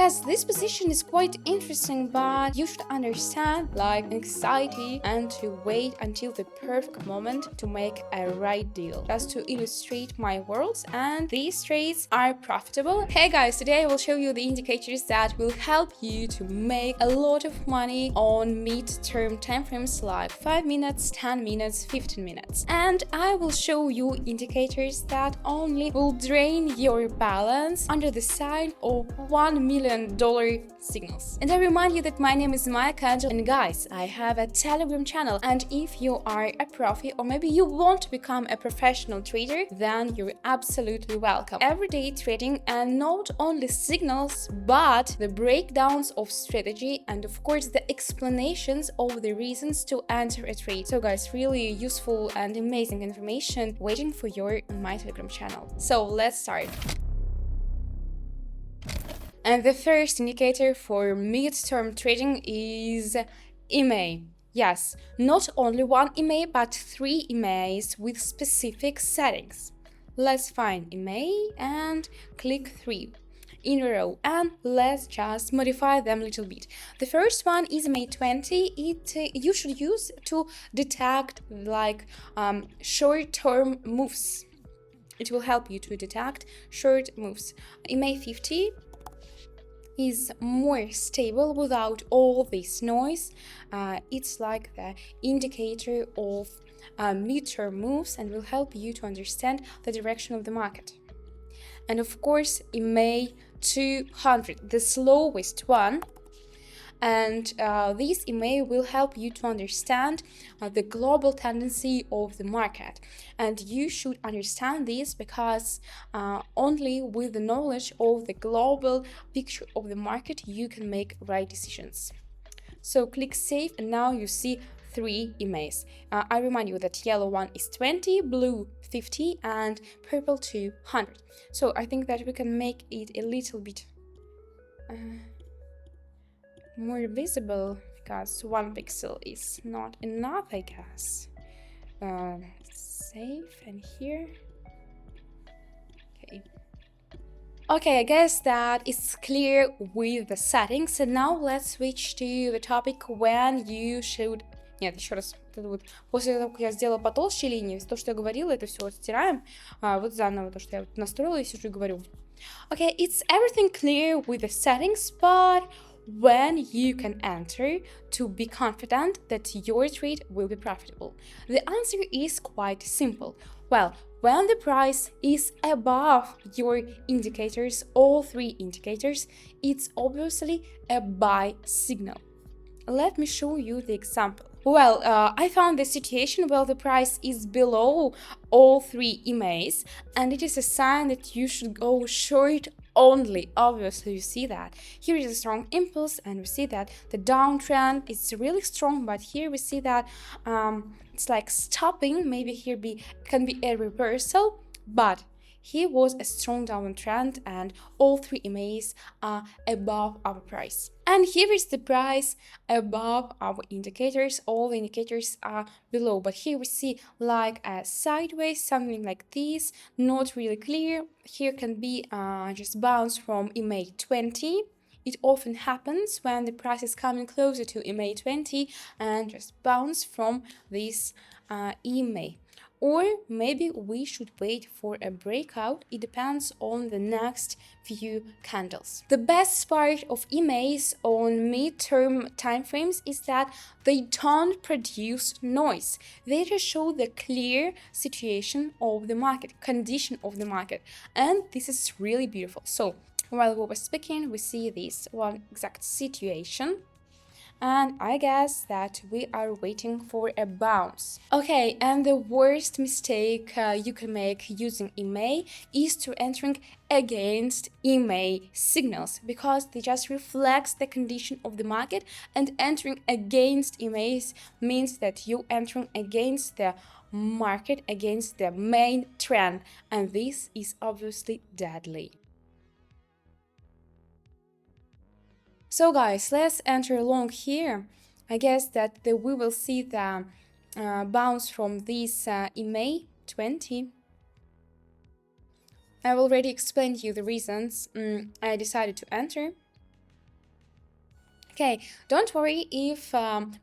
Yes, this position is quite interesting, but you should understand like anxiety and to wait until the perfect moment to make a right deal. Just to illustrate my words, and these trades are profitable. Hey guys, today I will show you the indicators that will help you to make a lot of money on mid-term timeframes like 5 minutes, 10 minutes, 15 minutes. And I will show you indicators that only will drain your balance under the sign of $1 million signals. And I remind you that my name is Maya Kanjal, and guys, I have a Telegram channel, and if you are a profi or maybe you want to become a professional trader, then you're absolutely welcome. Everyday trading, and not only signals but the breakdowns of strategy and of course the explanations of the reasons to enter a trade. So guys, really useful and amazing information waiting for you on my Telegram channel. So let's start. And the first indicator for mid-term trading is EMA. Yes, not only one EMA but 3 EMAs with specific settings. Let's find EMA and click 3 in a row, and let's just modify them a little bit. The first one is EMA 20. You should use to detect like short-term moves. It will help you to detect short moves. EMA 50 is more stable without all this noise. It's like the indicator of mid-term moves and will help you to understand the direction of the market. And of course, EMA 200, the slowest one. And this EMA will help you to understand the global tendency of the market. And you should understand this because only with the knowledge of the global picture of the market you can make right decisions. So click save, and now you see 3 EMAs. I remind you that yellow one is 20, blue 50, and purple 200. So I think that we can make it a little bit more visible because 1 pixel is not enough, I guess. Save, and here. Okay, I guess that it's clear with the settings. And now let's switch to the topic when you should... Нет, еще раз. После того, как я сделала потолще линии, то, что я говорила, это все стираем. Вот заново то, что я настроила, и сижу и говорю. Okay, it's everything clear with the settings, but when you can enter to be confident that your trade will be profitable? The answer is quite simple. Well, when the price is above your indicators, all 3 indicators, it's obviously a buy signal. Let me show you the example. Well, I found the situation where the price is below all 3 EMAs, and it is a sign that you should go short only. Obviously, you see that. Here is a strong impulse, and we see that the downtrend is really strong, but here we see that it's like stopping. Maybe here can be a reversal, but here was a strong downward trend, and all 3 EMAs are above our price. And here is the price above our indicators. All the indicators are below, but here we see like a sideways, something like this, not really clear. Here can be just bounce from EMA 20. It often happens when the price is coming closer to EMA 20 and just bounce from this EMA. Or maybe we should wait for a breakout. It depends on the next few candles. The best part of EMAs on mid-term timeframes is that they don't produce noise. They just show the clear situation of the market, condition of the market. And this is really beautiful. So while we were speaking, we see this one exact situation. And I guess that we are waiting for a bounce. Okay, and the worst mistake you can make using EMA is to entering against EMA signals, because they just reflects the condition of the market, and entering against EMAs means that you entering against the market, against the main trend, and this is obviously deadly. So guys, let's enter along here. I guess that we will see the bounce from this EMA 20. I've already explained you the reasons I decided to enter. Okay, don't worry if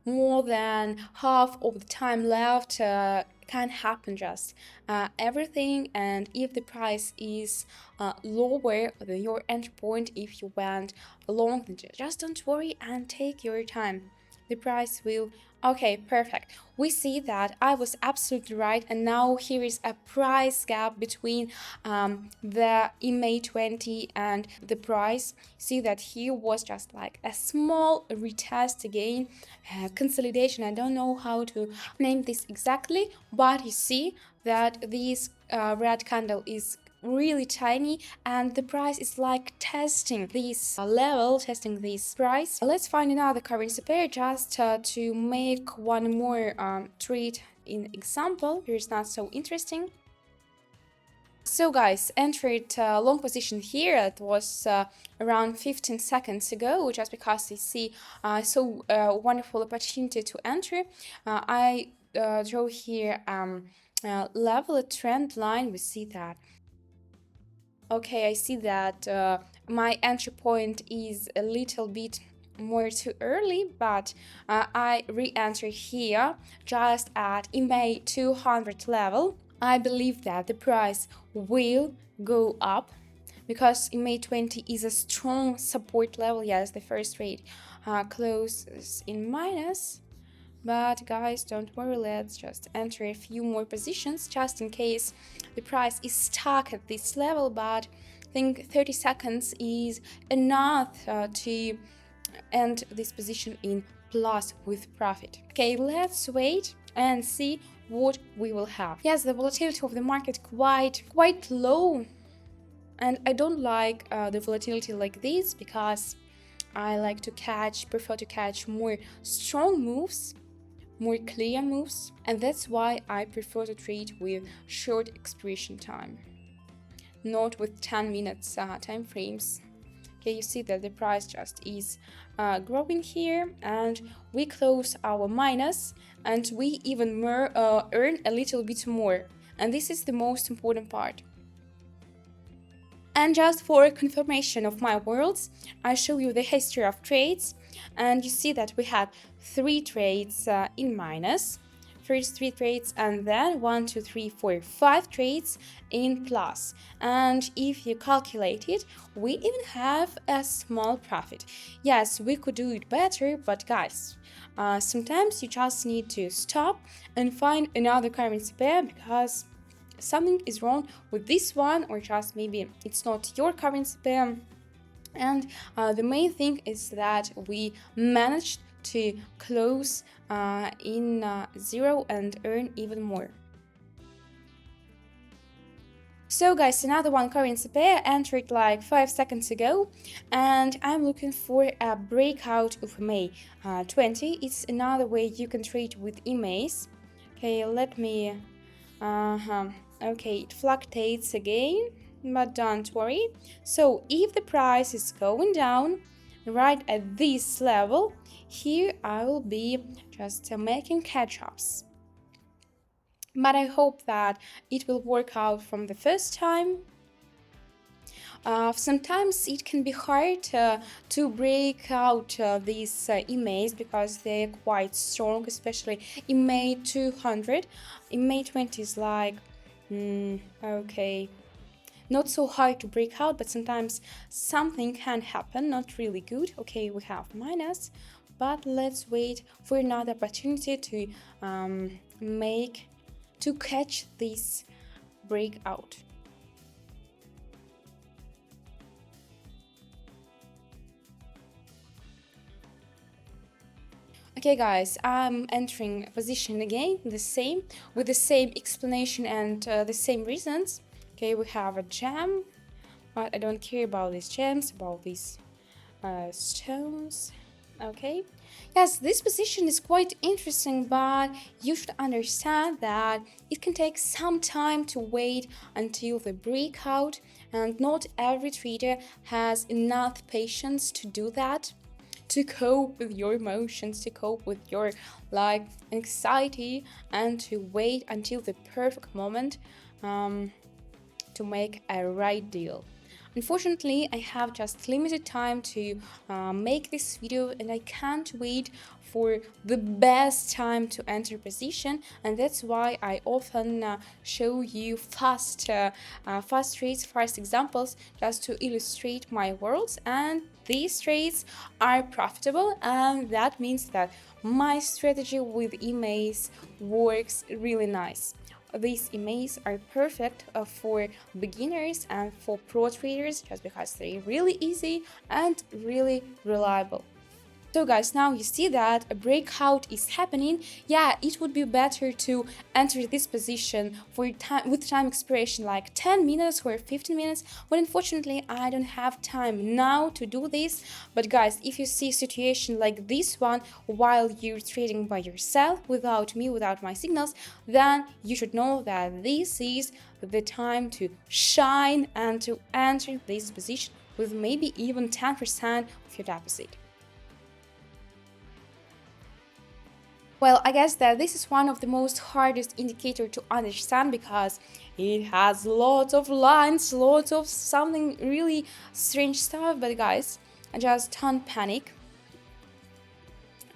more than half of the time left can happen just everything, and if the price is lower than your entry point, if you went long, just don't worry and take your time. The price will. Okay, perfect. We see that I was absolutely right, and now here is a price gap between the EMA 20 and the price. See that here was just like a small retest again, consolidation. I don't know how to name this exactly, but you see that this red candle is really tiny, and the price is like testing this level, testing this price. Let's find another currency pair just to make one more trade in example. Here is not so interesting. So guys, entered long position here. It was around 15 seconds ago, just because I see so wonderful opportunity to enter. I draw here level, a trend line. We see that. Okay, I see that my entry point is a little bit more too early, but I re-enter here just at EMA 200 level. I believe that the price will go up because EMA 20 is a strong support level. Yes, the first rate closes in minus. But guys, don't worry, let's just enter a few more positions just in case the price is stuck at this level. But I think 30 seconds is enough to end this position in plus with profit. Okay, let's wait and see what we will have. Yes, the volatility of the market quite low, and I don't like the volatility like this because I like to prefer to catch more strong moves, more clear moves, and that's why I prefer to trade with short expiration time, not with 10 minutes time frames. Okay, you see that the price just is growing here, and we close our minus, and we even earn a little bit more, and this is the most important part. And just for confirmation of my words, I show you the history of trades, and you see that we had 3 trades in minus, first 3 trades, and then 1, 2, 3, 4, 5 trades in plus. And if you calculate it, we even have a small profit. Yes, we could do it better, but guys, sometimes you just need to stop and find another currency pair because something is wrong with this one, or just maybe it's not your currency pair. And the main thing is that we managed to close in zero and earn even more. So guys, another one currency pair entered like 5 seconds ago, and I'm looking for a breakout of EMA 20. It's another way you can trade with EMAs. Okay, let me okay, it fluctuates again, but don't worry. So if the price is going down right at this level, here I will be just making catch-ups. But I hope that it will work out from the first time. Sometimes it can be hard to break out these EMAs because they're quite strong, especially EMA 200. EMA 20 is like, okay, not so hard to break out, but sometimes something can happen, not really good. Okay, we have minus, but let's wait for another opportunity to catch this breakout. Okay guys, I'm entering position again, with the same explanation and the same reasons. Okay, we have a gem, but I don't care about these gems, about these stones. Okay, yes, this position is quite interesting, but you should understand that it can take some time to wait until the breakout, and not every trader has enough patience to do that, to cope with your emotions, to cope with your like anxiety, and to wait until the perfect moment to make a right deal. Unfortunately, I have just limited time to make this video, and I can't wait for the best time to enter position, and that's why I often show you fast trades, fast examples, just to illustrate my worlds. And these trades are profitable, and that means that my strategy with EMAs works really nice. These EMAs are perfect for beginners and for pro traders, just because they're really easy and really reliable. So guys, now you see that a breakout is happening. Yeah, it would be better to enter this position for time with time expiration like 10 minutes or 15 minutes, but unfortunately I don't have time now to do this. But guys, if you see a situation like this one while you're trading by yourself without me, without my signals, then you should know that this is the time to shine and to enter this position with maybe even 10% of your deposit. Well, I guess that this is one of the most hardest indicator to understand because it has lots of lines, lots of something really strange stuff. But guys, just don't panic.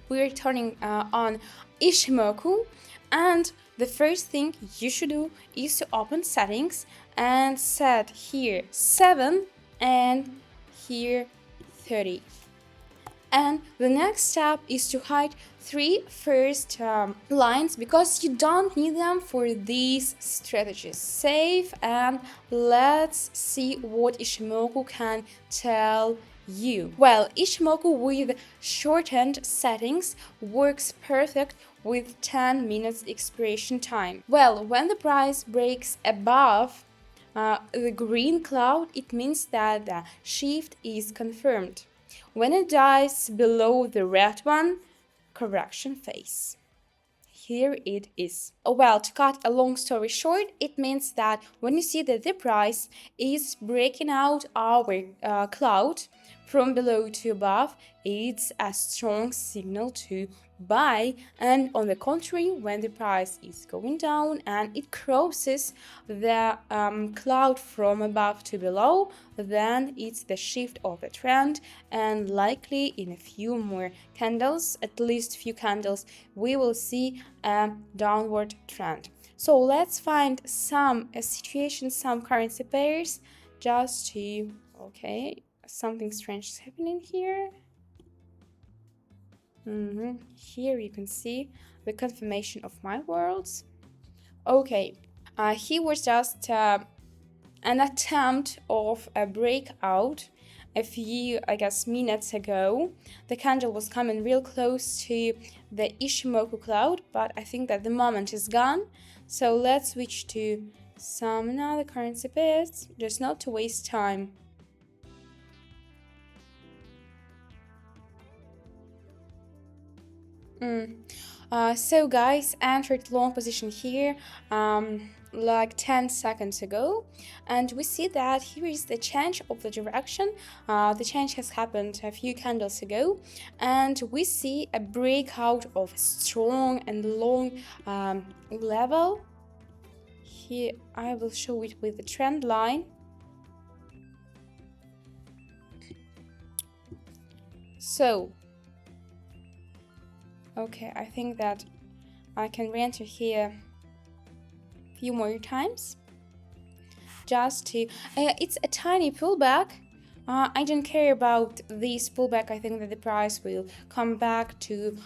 We're turning on Ichimoku, and the first thing you should do is to open settings and set here 7 and here 30. And the next step is to hide three first lines because you don't need them for these strategies. Save, and let's see what Ichimoku can tell you. Well, Ichimoku with shortened settings works perfect with 10 minutes expiration time. Well, when the price breaks above the green cloud, it means that the shift is confirmed. When it dies below the red one, correction phase. Here it is. Well, to cut a long story short, it means that when you see that the price is breaking out our cloud from below to above, it's a strong signal to buy. And on the contrary, when the price is going down and it crosses the cloud from above to below, then it's the shift of the trend, and likely in a few more candles, at least few candles, we will see a downward trend. So let's find some situations, some currency pairs, just to, okay, something strange is happening here. Here you can see the confirmation of my worlds. Okay, he was just an attempt of a breakout a few, I guess, minutes ago. The candle was coming real close to the Ichimoku cloud, but I think that the moment is gone. So let's switch to some another currency pairs, just not to waste time. So guys, entered long position here like 10 seconds ago, and we see that here is the change of the direction. The change has happened a few candles ago, and we see a breakout of a strong and long level. Here I will show it with the trend line. So okay, I think that I can re-enter here a few more times. Just to, it's a tiny pullback. I don't care about this pullback. I think that the price will come back to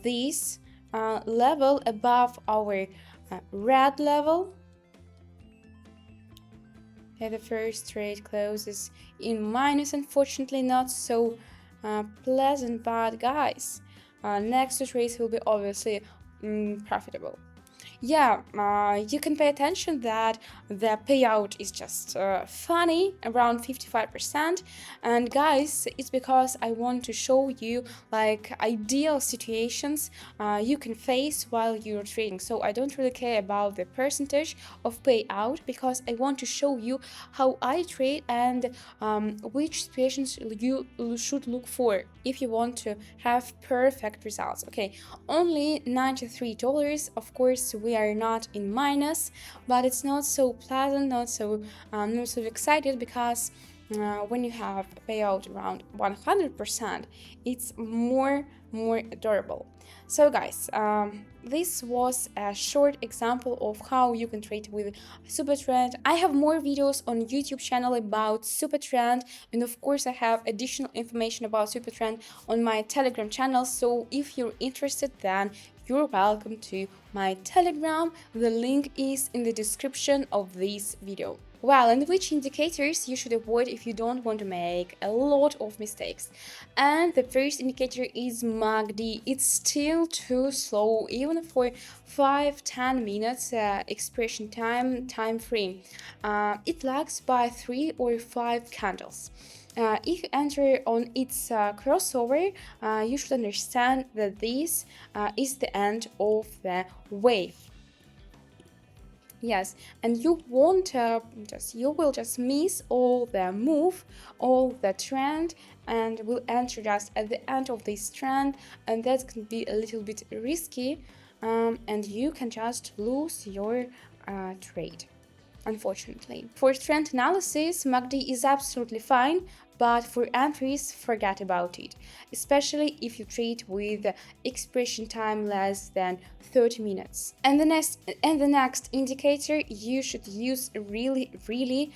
this level above our red level. The first trade closes in minus, unfortunately not so pleasant, but guys, next two trades will be obviously profitable. Yeah, you can pay attention that the payout is just funny, around 55%. And guys, it's because I want to show you like ideal situations you can face while you're trading. So I don't really care about the percentage of payout because I want to show you how I trade and which situations you should look for if you want to have perfect results. Okay, only $93. Of course, we are not in minus, but it's not so pleasant, not so excited because when you have a payout around 100%, it's more durable. So guys, this was a short example of how you can trade with Supertrend. I have more videos on YouTube channel about Supertrend, and of course I have additional information about Supertrend on my Telegram channel. So if you're interested, then you're welcome to my Telegram. The link is in the description of this video. Well, and which indicators you should avoid if you don't want to make a lot of mistakes? And the first indicator is MACD. It's still too slow, even for 5-10 minutes expression time frame. It lags by 3 or 5 candles. If you enter on its crossover, you should understand that this is the end of the wave. Yes, and you won't you will just miss all the move, all the trend, and will enter just at the end of this trend, and that can be a little bit risky, and you can just lose your trade, unfortunately. For trend analysis, MACD is absolutely fine, but for entries, forget about it, especially if you trade with expression time less than 30 minutes. And the next indicator you should use really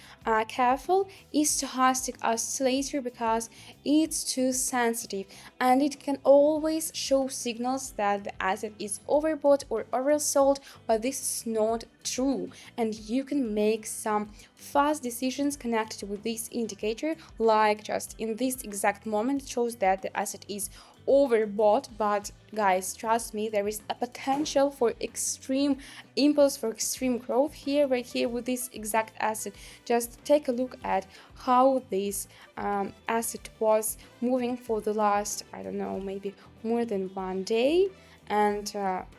careful is stochastic oscillator, because it's too sensitive and it can always show signals that the asset is overbought or oversold, but this is not true, and you can make some fast decisions connected with this indicator, like just in this exact moment it shows that the asset is overbought. But guys, trust me, there is a potential for extreme impulse, for extreme growth here, right here, with this exact asset. Just take a look at how this asset was moving for the last, I don't know, maybe more than 1 day, and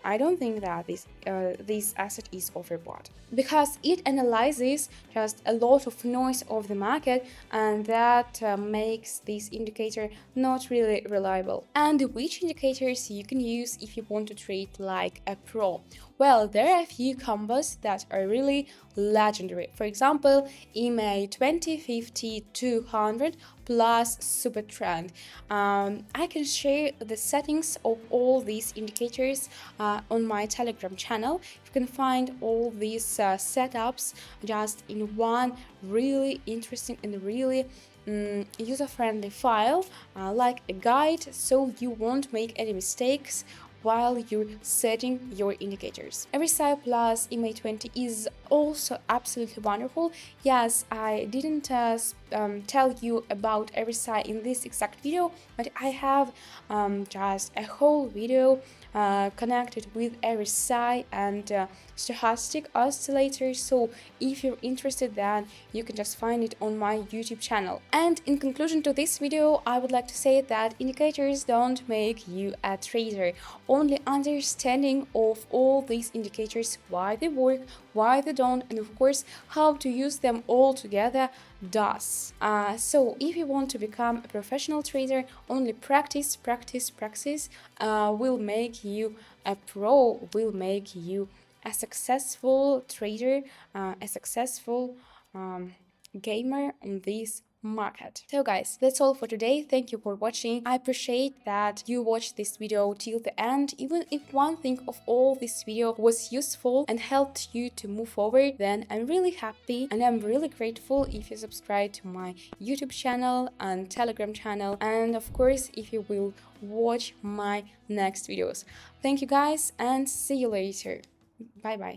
I don't think that this asset is overbought, because it analyzes just a lot of noise of the market, and that makes this indicator not really reliable. And which indicators you can use if you want to trade like a pro? Well, there are a few combos that are really legendary. For example, EMA 20, 50, 200 plus Supertrend. I can share the settings of all these indicators on my Telegram channel. You can find all these setups just in one really interesting and really user-friendly file, like a guide, so you won't make any mistakes while you're setting your indicators. RSI plus EMA20 is also absolutely wonderful. Yes, I didn't tell you about RSI in this exact video, but I have just a whole video connected with RSI and stochastic oscillators, so if you're interested, then you can just find it on my YouTube channel. And in conclusion to this video, I would like to say that indicators don't make you a trader. Only understanding of all these indicators, why they work, why they don't, and of course how to use them all together does. So if you want to become a professional trader, only practice will make you a pro, will make you a successful trader, a successful gamer on this market. So guys, that's all for today. Thank you for watching. I appreciate that you watched this video till the end. Even if one thing of all this video was useful and helped you to move forward, then I'm really happy and I'm really grateful if you subscribe to my YouTube channel and Telegram channel, and of course if you will watch my next videos. Thank you guys, and see you later. Bye bye.